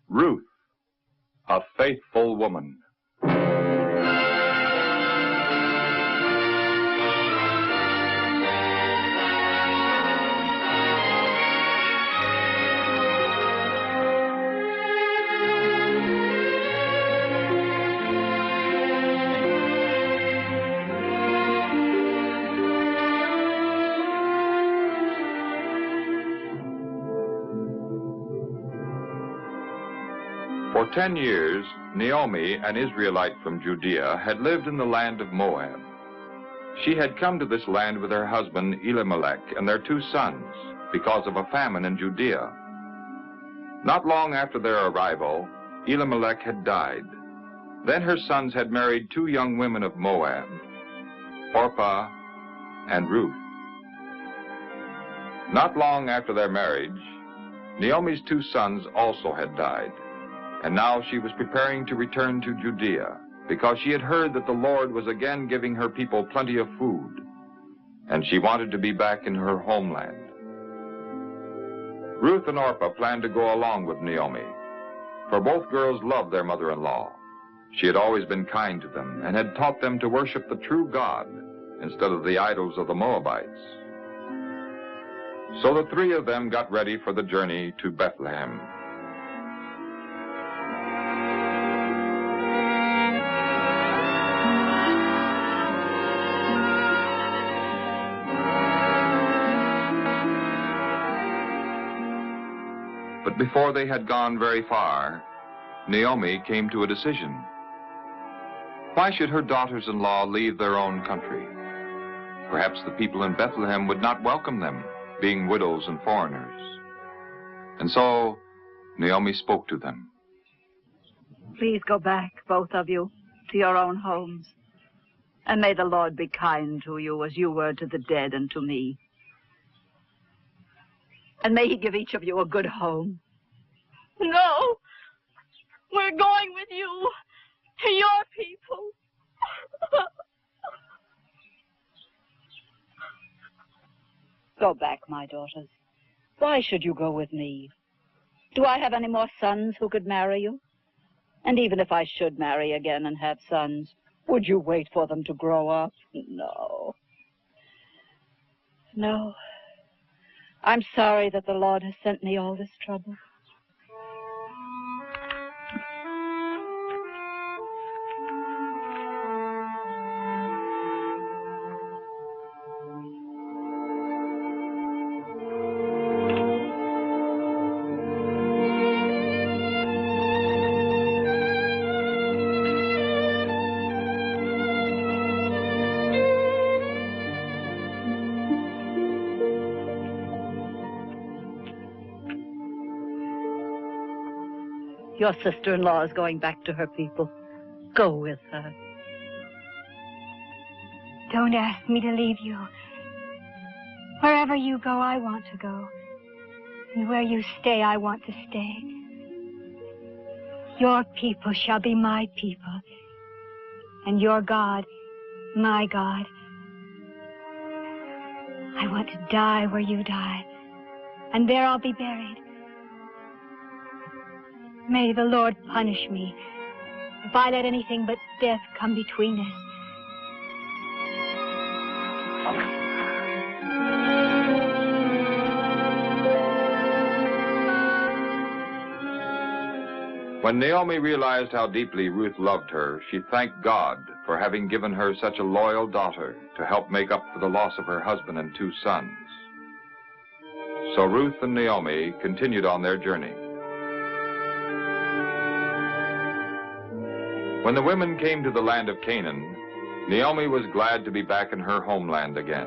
Ruth, a faithful woman. For 10 years, Naomi, an Israelite from Judea, had lived in the land of Moab. She had come to this land with her husband Elimelech and their 2 sons because of a famine in Judea. Not long after their arrival, Elimelech had died. Then her sons had married 2 young women of Moab, Orpah and Ruth. Not long after their marriage, Naomi's 2 sons also had died. And now she was preparing to return to Judea because she had heard that the Lord was again giving her people plenty of food, and she wanted to be back in her homeland. Ruth and Orpah planned to go along with Naomi, for both girls loved their mother-in-law. She had always been kind to them and had taught them to worship the true God instead of the idols of the Moabites. So the 3 of them got ready for the journey to Bethlehem. But before they had gone very far, Naomi came to a decision. Why should her daughters-in-law leave their own country? Perhaps the people in Bethlehem would not welcome them, being widows and foreigners. And so Naomi spoke to them. Please go back, both of you, to your own homes. And may the Lord be kind to you as you were to the dead and to me. And may he give each of you a good home. No, we're going with you to your people. Go back, my daughters. Why should you go with me? Do I have any more sons who could marry you? And even if I should marry again and have sons, would you wait for them to grow up? No. No. I'm sorry that the Lord has sent me all this trouble. Your sister-in-law is going back to her people. Go with her. Don't ask me to leave you. Wherever you go, I want to go. And where you stay, I want to stay. Your people shall be my people. And your God, my God. I want to die where you die. And there I'll be buried. May the Lord punish me if I let anything but death come between us. When Naomi realized how deeply Ruth loved her, she thanked God for having given her such a loyal daughter to help make up for the loss of her husband and 2 sons. So Ruth and Naomi continued on their journey. When the women came to the land of Canaan, Naomi was glad to be back in her homeland again.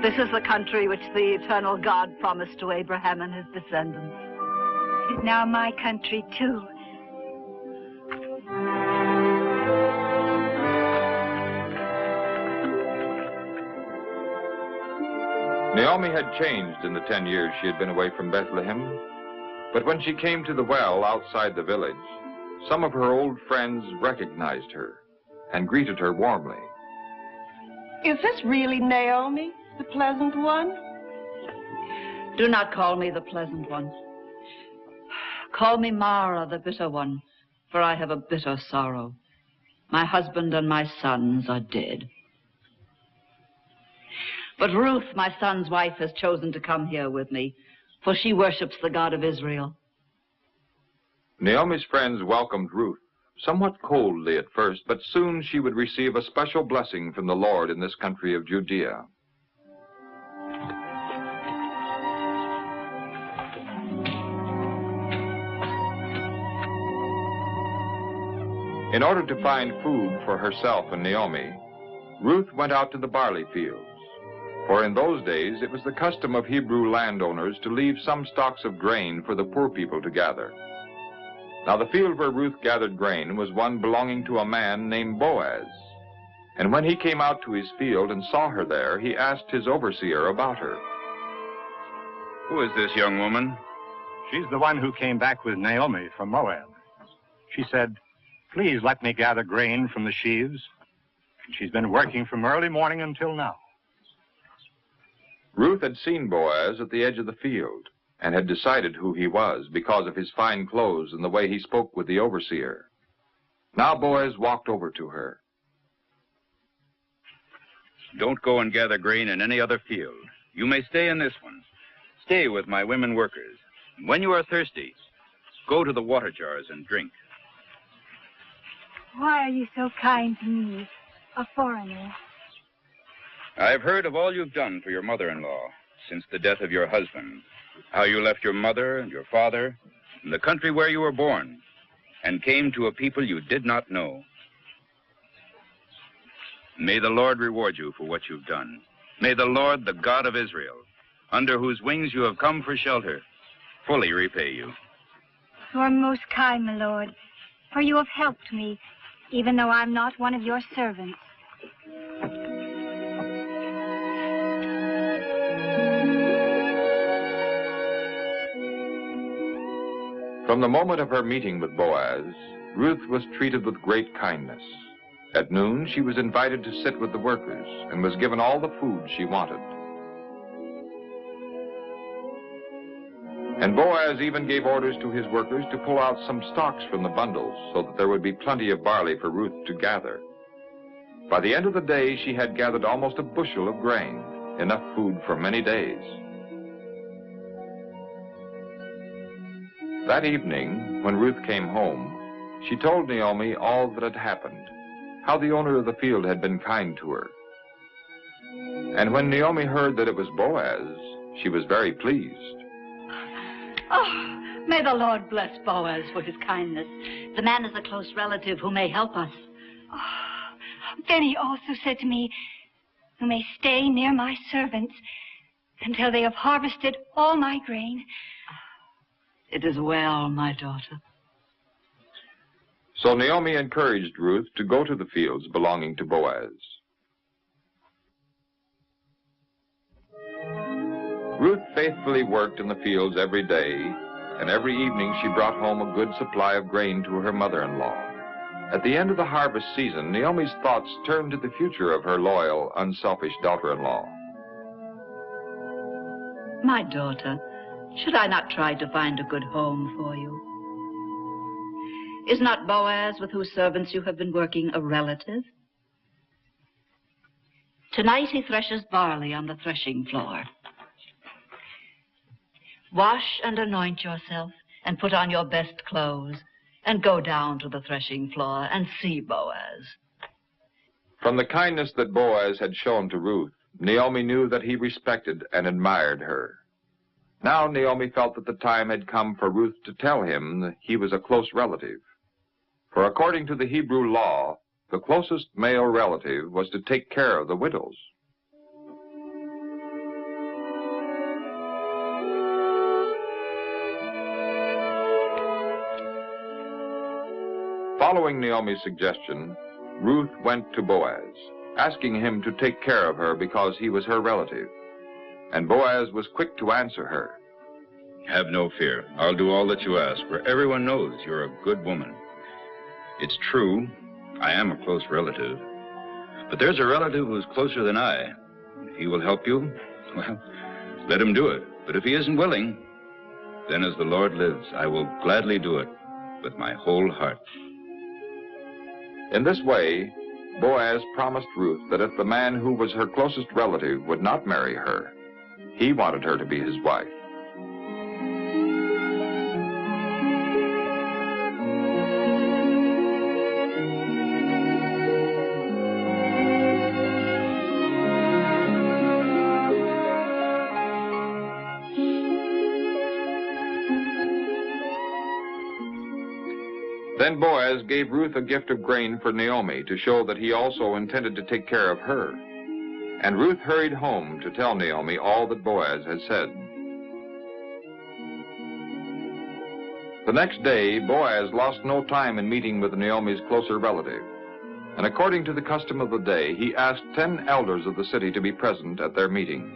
This is the country which the eternal God promised to Abraham and his descendants. It is now my country, too. Naomi had changed in the 10 years she had been away from Bethlehem, but when she came to the well outside the village, some of her old friends recognized her and greeted her warmly. Is this really Naomi, the pleasant one? Do not call me the pleasant one. Call me Mara, the bitter one, for I have a bitter sorrow. My husband and my sons are dead. But Ruth, my son's wife, has chosen to come here with me, for she worships the God of Israel. Naomi's friends welcomed Ruth, somewhat coldly at first, but soon she would receive a special blessing from the Lord in this country of Judea. In order to find food for herself and Naomi, Ruth went out to the barley fields. For in those days, it was the custom of Hebrew landowners to leave some stalks of grain for the poor people to gather. Now the field where Ruth gathered grain was one belonging to a man named Boaz. And when he came out to his field and saw her there, he asked his overseer about her. Who is this young woman? She's the one who came back with Naomi from Moab. She said, "Please let me gather grain from the sheaves." And she's been working from early morning until now. Ruth had seen Boaz at the edge of the field and had decided who he was because of his fine clothes and the way he spoke with the overseer. Now Boaz walked over to her. Don't go and gather grain in any other field. You may stay in this one. Stay with my women workers. When you are thirsty, go to the water jars and drink. Why are you so kind to me, a foreigner? I've heard of all you've done for your mother-in-law since the death of your husband, how you left your mother and your father and the country where you were born and came to a people you did not know. May the Lord reward you for what you've done. May the Lord, the God of Israel, under whose wings you have come for shelter, fully repay you. You are most kind, my lord, for you have helped me, even though I'm not one of your servants. From the moment of her meeting with Boaz, Ruth was treated with great kindness. At noon, she was invited to sit with the workers and was given all the food she wanted. And Boaz even gave orders to his workers to pull out some stalks from the bundles so that there would be plenty of barley for Ruth to gather. By the end of the day, she had gathered almost a bushel of grain, enough food for many days. That evening, when Ruth came home, she told Naomi all that had happened, how the owner of the field had been kind to her. And when Naomi heard that it was Boaz, she was very pleased. Oh, may the Lord bless Boaz for his kindness. The man is a close relative who may help us. Oh, then he also said to me, "You may stay near my servants until they have harvested all my grain." It is well, my daughter. So Naomi encouraged Ruth to go to the fields belonging to Boaz. Ruth faithfully worked in the fields every day, and every evening she brought home a good supply of grain to her mother-in-law. At the end of the harvest season, Naomi's thoughts turned to the future of her loyal, unselfish daughter-in-law. My daughter, should I not try to find a good home for you? Is not Boaz, with whose servants you have been working, a relative? Tonight he threshes barley on the threshing floor. Wash and anoint yourself and put on your best clothes and go down to the threshing floor and see Boaz. From the kindness that Boaz had shown to Ruth, Naomi knew that he respected and admired her. Now Naomi felt that the time had come for Ruth to tell him that he was a close relative. For according to the Hebrew law, the closest male relative was to take care of the widows. Following Naomi's suggestion, Ruth went to Boaz, asking him to take care of her because he was her relative. And Boaz was quick to answer her. Have no fear. I'll do all that you ask, for everyone knows you're a good woman. It's true, I am a close relative. But there's a relative who's closer than I. If he will help you, well, Let him do it. But if he isn't willing, then as the Lord lives, I will gladly do it with my whole heart. In this way, Boaz promised Ruth that if the man who was her closest relative would not marry her, he wanted her to be his wife. Then Boaz gave Ruth a gift of grain for Naomi to show that he also intended to take care of her. And Ruth hurried home to tell Naomi all that Boaz had said. The next day, Boaz lost no time in meeting with Naomi's closer relative. And according to the custom of the day, he asked 10 elders of the city to be present at their meeting.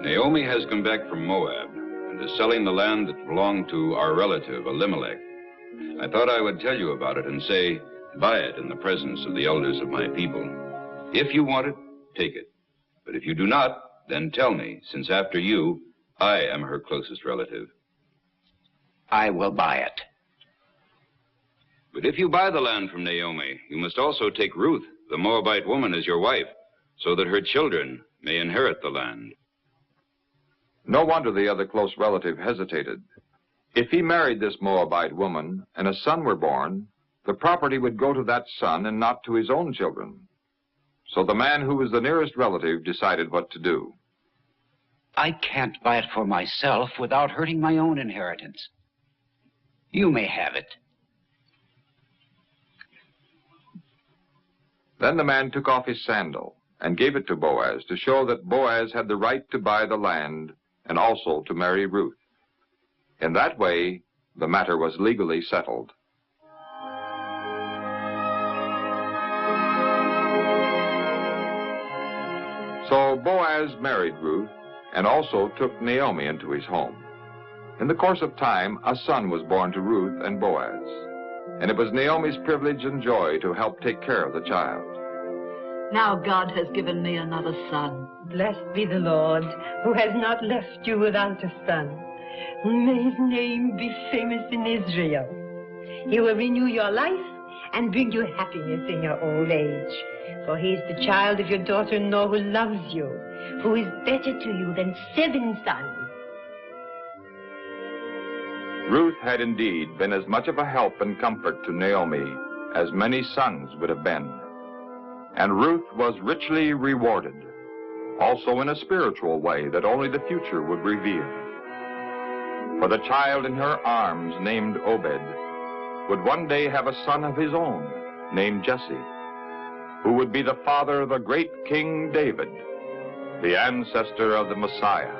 Naomi has come back from Moab and is selling the land that belonged to our relative, Elimelech. I thought I would tell you about it and say, buy it in the presence of the elders of my people. If you want it, take it. But if you do not, then tell me, since after you, I am her closest relative. I will buy it. But if you buy the land from Naomi, you must also take Ruth, the Moabite woman, as your wife, so that her children may inherit the land. No wonder the other close relative hesitated. If he married this Moabite woman and a son were born, the property would go to that son and not to his own children. So the man who was the nearest relative decided what to do. I can't buy it for myself without hurting my own inheritance. You may have it. Then the man took off his sandal and gave it to Boaz to show that Boaz had the right to buy the land and also to marry Ruth. In that way, the matter was legally settled. So Boaz married Ruth and also took Naomi into his home. In the course of time, a son was born to Ruth and Boaz, and it was Naomi's privilege and joy to help take care of the child. Now God has given me another son. Blessed be the Lord, who has not left you without a son. May his name be famous in Israel. He will renew your life and bring you happiness in your old age. For he is the child of your daughter-in-law who loves you, who is better to you than 7 sons. Ruth had indeed been as much of a help and comfort to Naomi as many sons would have been. And Ruth was richly rewarded, also in a spiritual way that only the future would reveal. For the child in her arms, named Obed, would one day have a son of his own, named Jesse, who would be the father of the great King David, the ancestor of the Messiah.